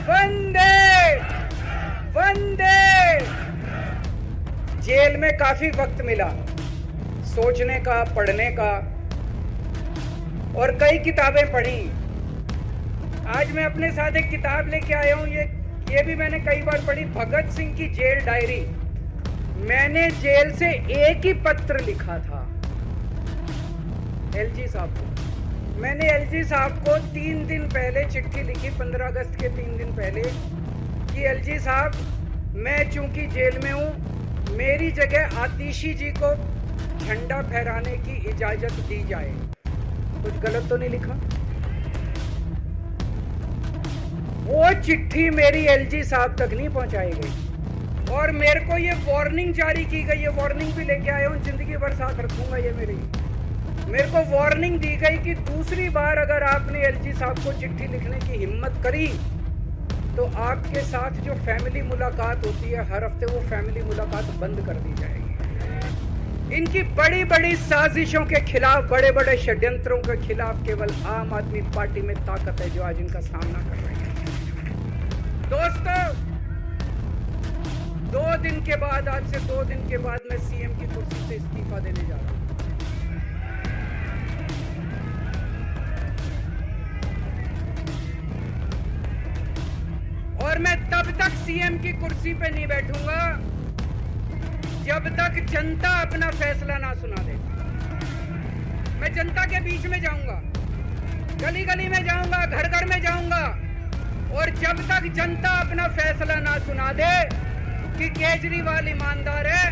वंदे वंदे। Jail में काफी वक्त मिला सोचने का, पढ़ने का, और कई किताबें पढ़ी। आज मैं अपने साथ एक किताब लेके आया हूं, ये भी मैंने कई बार पढ़ी, भगत सिंह की जेल डायरी। मैंने जेल से एक ही पत्र लिखा था एलजी साहब को। मैंने एलजी साहब को 3 दिन पहले चिट्ठी लिखी, 15 अगस्त के 3 दिन पहले, कि एलजी साहब, मैं चूंकि जेल में हूं, मेरी जगह आतिशी जी को झंडा फहराने की इजाजत दी जाए। कुछ गलत तो नहीं लिखा? वो चिट्ठी मेरी एलजी साहब तक नहीं पहुंचाई गई और मेरे को ये वार्निंग जारी की गई है। वार्निंग भी लेके आया हूं, जिंदगी भर साथ रखूंगा ये मेरे को वार्निंग दी गई कि दूसरी बार अगर आपने एलजी साहब को चिट्ठी लिखने की हिम्मत करी तो आपके साथ जो फैमिली मुलाकात होती है हर हफ्ते, वो फैमिली मुलाकात बंद कर दी जाएगी। इनकी बड़ी बड़ी साजिशों के खिलाफ, बड़े बड़े षड्यंत्रों के खिलाफ केवल आम आदमी पार्टी में ताकत है जो आज इनका सामना कर रही है। दोस्तों, 2 दिन के बाद, आज से 2 दिन के बाद मैं सीएम की कुर्सी से इस्तीफा देने जा रहा हूं। और मैं तब तक सीएम की कुर्सी पे नहीं बैठूंगा जब तक जनता अपना फैसला ना सुना दे। मैं जनता के बीच में जाऊंगा, गली गली में जाऊंगा, घर घर में जाऊंगा, और जब तक जनता अपना फैसला ना सुना दे कि केजरीवाल ईमानदार है,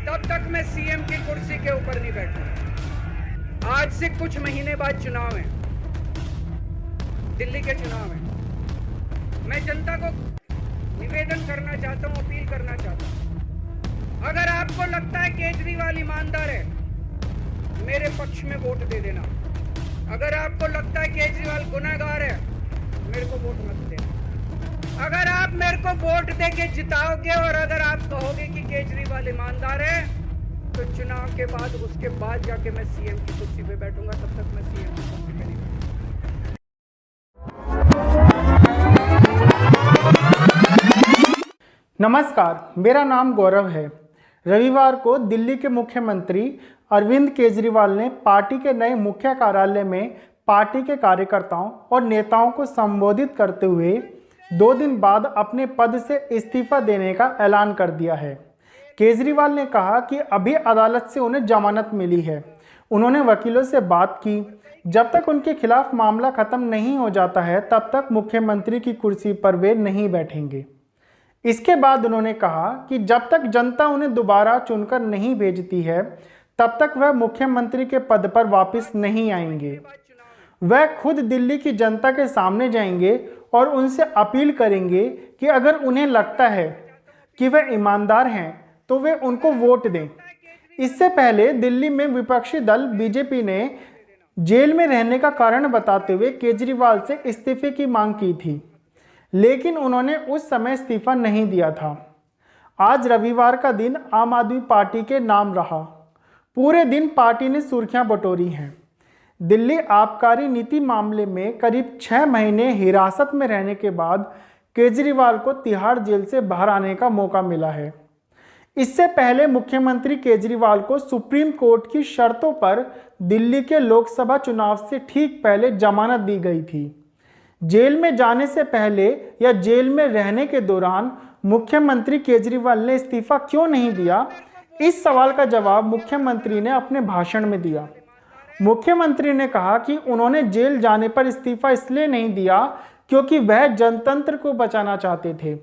तब तक मैं सीएम की कुर्सी के ऊपर नहीं बैठूंगा। आज से कुछ महीने बाद चुनाव है, दिल्ली के चुनाव है। मैं जनता को निवेदन करना चाहता हूं, अपील करना चाहता हूं, अगर आपको लगता है केजरीवाल ईमानदार है, मेरे पक्ष में वोट दे देना। अगर आपको लगता है केजरीवाल गुनहगार है, मेरे को वोट मत देना। अगर आप मेरे को वोट दे के जिताओगे और अगर आप कहोगे कि केजरीवाल ईमानदार है, तो चुनाव के बाद, उसके बाद जाके मैं सीएम की कुर्सी पे बैठूंगा। तब तक मैं सीएम की कुर्सी पे नहीं बैठूंगा। नमस्कार, मेरा नाम गौरव है। रविवार को दिल्ली के मुख्यमंत्री अरविंद केजरीवाल ने पार्टी के नए मुख्य कार्यालय में पार्टी के कार्यकर्ताओं और नेताओं को संबोधित करते हुए 2 दिन बाद अपने पद से इस्तीफा देने का ऐलान कर दिया है। केजरीवाल ने कहा कि अभी अदालत से उन्हें जमानत मिली है। उन्होंने वकीलों से बात की, जब तक उनके खिलाफ मामला खत्म नहीं हो जाता है तब तक मुख्यमंत्री की कुर्सी पर वे नहीं बैठेंगे। इसके बाद उन्होंने कहा कि जब तक जनता उन्हें दोबारा चुनकर नहीं भेजती है तब तक वह मुख्यमंत्री के पद पर वापस नहीं आएंगे। वह खुद दिल्ली की जनता के सामने जाएंगे और उनसे अपील करेंगे कि अगर उन्हें लगता है कि वह ईमानदार हैं तो वे उनको वोट दें। इससे पहले दिल्ली में विपक्षी दल बीजेपी ने जेल में रहने का कारण बताते हुए केजरीवाल से इस्तीफे की मांग की थी, लेकिन उन्होंने उस समय इस्तीफा नहीं दिया था। आज रविवार का दिन आम आदमी पार्टी के नाम रहा। पूरे दिन पार्टी ने सुर्खियां बटोरी हैं। दिल्ली आबकारी नीति मामले में करीब 6 महीने हिरासत में रहने के बाद केजरीवाल को तिहाड़ जेल से बाहर आने का मौका मिला है। इससे पहले मुख्यमंत्री केजरीवाल को सुप्रीम कोर्ट की शर्तों पर दिल्ली के लोकसभा चुनाव से ठीक पहले जमानत दी गई थी। जेल में जाने से पहले या जेल में रहने के दौरान मुख्यमंत्री केजरीवाल ने इस्तीफा क्यों नहीं दिया, इस सवाल का जवाब मुख्यमंत्री ने अपने भाषण में दिया। मुख्यमंत्री ने कहा कि उन्होंने जेल जाने पर इस्तीफा इसलिए नहीं दिया क्योंकि वह जनतंत्र को बचाना चाहते थे।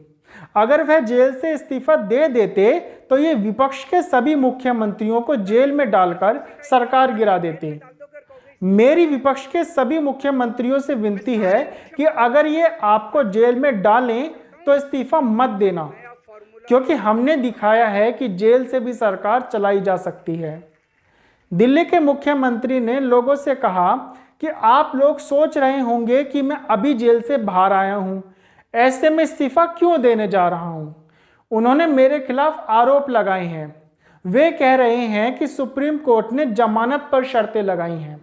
अगर वह जेल से इस्तीफा दे देते तो ये विपक्ष के सभी मुख्यमंत्रियों को जेल में डालकर सरकार गिरा देते। मेरी विपक्ष के सभी मुख्यमंत्रियों से विनती है कि अगर ये आपको जेल में डालें तो इस्तीफा मत देना, क्योंकि हमने दिखाया है कि जेल से भी सरकार चलाई जा सकती है। दिल्ली के मुख्यमंत्री ने लोगों से कहा कि आप लोग सोच रहे होंगे कि मैं अभी जेल से बाहर आया हूं, ऐसे में इस्तीफा क्यों देने जा रहा हूं। उन्होंने मेरे खिलाफ आरोप लगाए हैं। वे कह रहे हैं कि सुप्रीम कोर्ट ने जमानत पर शर्तें लगाई हैं।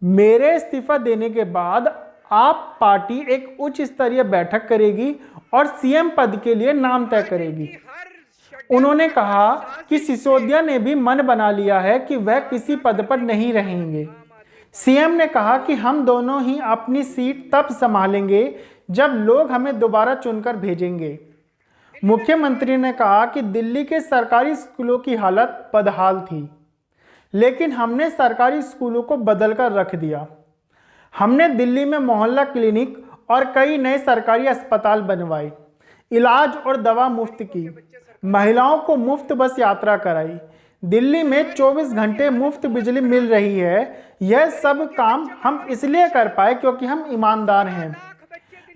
मेरे इस्तीफा देने के बाद आप पार्टी एक उच्च स्तरीय बैठक करेगी और सीएम पद के लिए नाम तय करेगी। उन्होंने कहा कि सिसोदिया ने भी मन बना लिया है कि वह किसी पद पर नहीं रहेंगे। सीएम ने कहा कि हम दोनों ही अपनी सीट तब संभालेंगे जब लोग हमें दोबारा चुनकर भेजेंगे। मुख्यमंत्री ने कहा कि दिल्ली के सरकारी स्कूलों की हालत बदहाल थी, लेकिन हमने सरकारी स्कूलों को बदलकर रख दिया। हमने दिल्ली में मोहल्ला क्लिनिक और कई नए सरकारी अस्पताल बनवाए, इलाज और दवा मुफ्त की, महिलाओं को मुफ्त बस यात्रा कराई, दिल्ली में 24 घंटे मुफ्त बिजली मिल रही है। यह सब काम हम इसलिए कर पाए क्योंकि हम ईमानदार हैं।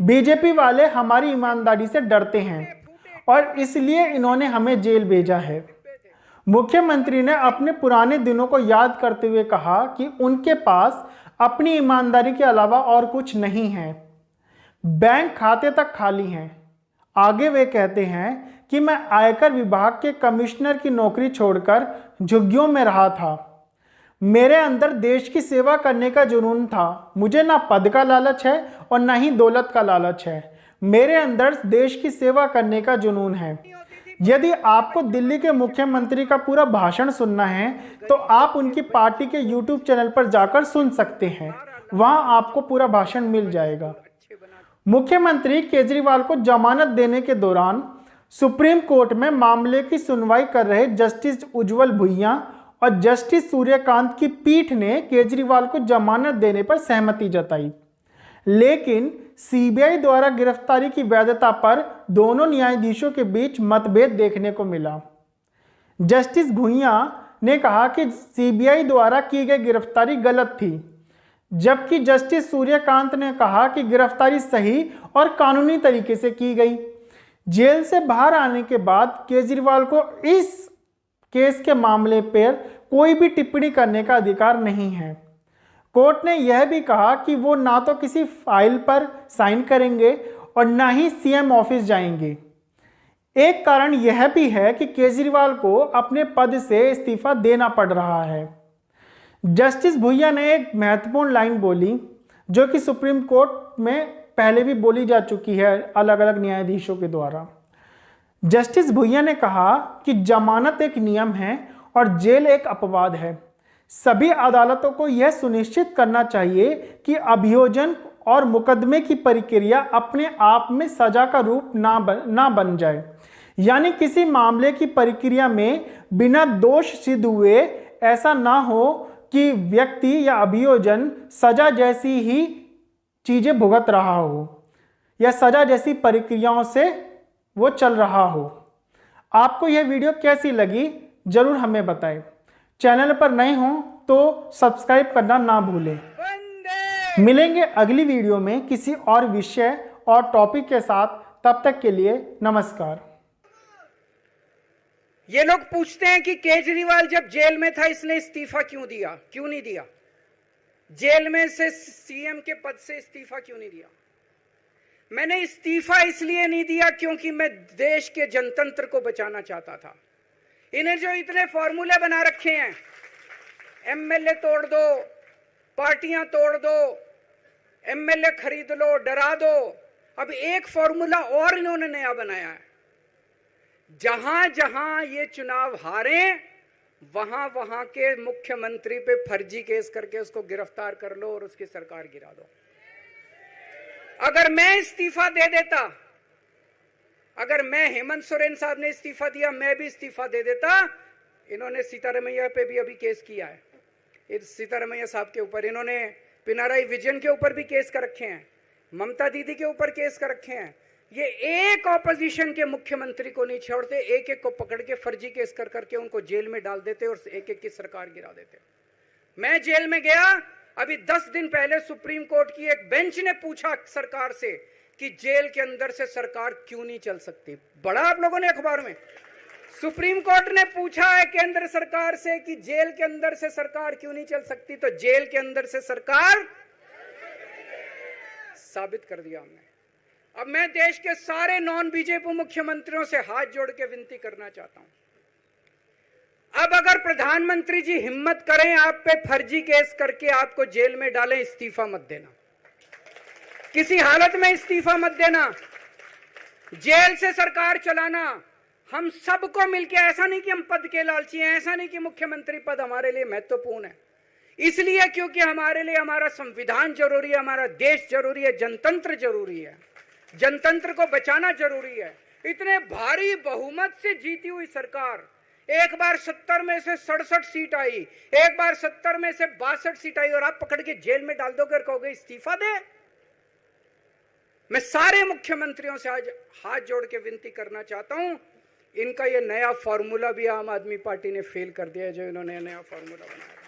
बीजेपी वाले हमारी ईमानदारी से डरते हैं और इसलिए इन्होंने हमें जेल भेजा है। मुख्यमंत्री ने अपने पुराने दिनों को याद करते हुए कहा कि उनके पास अपनी ईमानदारी के अलावा और कुछ नहीं है। बैंक खाते तक खाली हैं। आगे वे कहते हैं कि मैं आयकर विभाग के कमिश्नर की नौकरी छोड़कर झुग्गियों में रहा था। मेरे अंदर देश की सेवा करने का जुनून था। मुझे ना पद का लालच है और ना ही दौलत का लालच है। मेरे अंदर देश की सेवा करने का जुनून है। यदि आपको दिल्ली के मुख्यमंत्री का पूरा भाषण सुनना है तो आप उनकी पार्टी के YouTube चैनल पर जाकर सुन सकते हैं। वहां आपको पूरा भाषण मिल जाएगा। मुख्यमंत्री केजरीवाल को जमानत देने के दौरान सुप्रीम कोर्ट में मामले की सुनवाई कर रहे जस्टिस उज्जवल भुइयां और जस्टिस सूर्यकांत की पीठ ने केजरीवाल को जमानत देने पर सहमति जताई, लेकिन सीबीआई द्वारा गिरफ्तारी की वैधता पर दोनों न्यायाधीशों के बीच मतभेद देखने को मिला। जस्टिस भुइयां ने कहा कि सीबीआई द्वारा की गई गिरफ्तारी गलत थी, जबकि जस्टिस सूर्यकांत ने कहा कि गिरफ्तारी सही और कानूनी तरीके से की गई। जेल से बाहर आने के बाद केजरीवाल को इस केस के मामले पर कोई भी टिप्पणी करने का अधिकार नहीं है। कोर्ट ने यह भी कहा कि वो ना तो किसी फाइल पर साइन करेंगे और ना ही सीएम ऑफिस जाएंगे। एक कारण यह भी है कि केजरीवाल को अपने पद से इस्तीफा देना पड़ रहा है। जस्टिस भुइयां ने एक महत्वपूर्ण लाइन बोली जो कि सुप्रीम कोर्ट में पहले भी बोली जा चुकी है अलग अलग न्यायाधीशों के द्वारा। जस्टिस भुइयां ने कहा कि जमानत एक नियम है और जेल एक अपवाद है। सभी अदालतों को यह सुनिश्चित करना चाहिए कि अभियोजन और मुकदमे की प्रक्रिया अपने आप में सजा का रूप ना बन जाए, यानी किसी मामले की प्रक्रिया में बिना दोष सिद्ध हुए ऐसा ना हो कि व्यक्ति या अभियोजन सजा जैसी ही चीजें भुगत रहा हो या सजा जैसी प्रक्रियाओं से वो चल रहा हो। आपको यह वीडियो कैसी लगी जरूर हमें बताएं। चैनल पर नए हों तो सब्सक्राइब करना ना भूलें। मिलेंगे अगली वीडियो में किसी और विषय और टॉपिक के साथ। तब तक के लिए नमस्कार। ये लोग पूछते हैं कि केजरीवाल जब जेल में था इसने इस्तीफा क्यों नहीं दिया? जेल में से सीएम के पद से इस्तीफा क्यों नहीं दिया? मैंने इस्तीफा इसलिए नहीं दिया क्योंकि मैं देश के जनतंत्र को बचाना चाहता था। इन्हें जो इतने फॉर्मूले बना रखे हैं, एमएलए तोड़ दो, पार्टियां तोड़ दो, एमएलए खरीद लो, डरा दो, अब एक फॉर्मूला और इन्होंने नया बनाया है। जहां जहां ये चुनाव हारे वहां वहां के मुख्यमंत्री पे फर्जी केस करके उसको गिरफ्तार कर लो और उसकी सरकार गिरा दो। अगर मैं इस्तीफा दे देता, अगर मैं हेमंत सोरेन साहब ने इस्तीफा दिया, मैं भी इस्तीफा दे देता। इन्होंने सीतारमैया पे भी अभी केस किया है, सीतारमैया साहब के ऊपर। इन्होंने पिनाराई विजयन के ऊपर भी केस कर रखे हैं, ममता दीदी के ऊपर केस कर रखे हैं। ये एक ऑपोजिशन के मुख्यमंत्री को नहीं छोड़ते, एक एक को पकड़ के फर्जी केस कर करके उनको जेल में डाल देते और एक एक की सरकार गिरा देते। मैं जेल में गया, अभी 10 दिन पहले सुप्रीम कोर्ट की एक बेंच ने पूछा सरकार से कि जेल के अंदर से सरकार क्यों नहीं चल सकती। बड़ा आप लोगों ने अखबार में, सुप्रीम कोर्ट ने पूछा है केंद्र सरकार से कि जेल के अंदर से सरकार क्यों नहीं चल सकती, तो जेल के अंदर से सरकार साबित कर दिया हमने। अब मैं देश के सारे नॉन बीजेपी मुख्यमंत्रियों से हाथ जोड़ के विनती करना चाहता हूं, अब अगर प्रधानमंत्री जी हिम्मत करें आप पे फर्जी केस करके आपको जेल में डालें, इस्तीफा मत देना। किसी हालत में इस्तीफा मत देना, जेल से सरकार चलाना हम सबको मिलकर, ऐसा नहीं कि हम पद के लालची हैं, ऐसा नहीं कि मुख्यमंत्री पद हमारे लिए महत्वपूर्ण है, इसलिए क्योंकि हमारे लिए हमारा संविधान जरूरी है, हमारा देश जरूरी है, जनतंत्र जरूरी है, जनतंत्र को बचाना जरूरी है। इतने भारी बहुमत से जीती हुई सरकार, एक बार 70 में से 67 सीट आई, एक बार 70 में से 62 सीट आई, और आप पकड़ के जेल में डाल दोगे और कहोगे इस्तीफा दे। मैं सारे मुख्यमंत्रियों से आज हाथ जोड़ के विनती करना चाहता हूं, इनका ये नया फॉर्मूला भी आम आदमी पार्टी ने फेल कर दिया है, जो इन्होंने नया फॉर्मूला बनाया।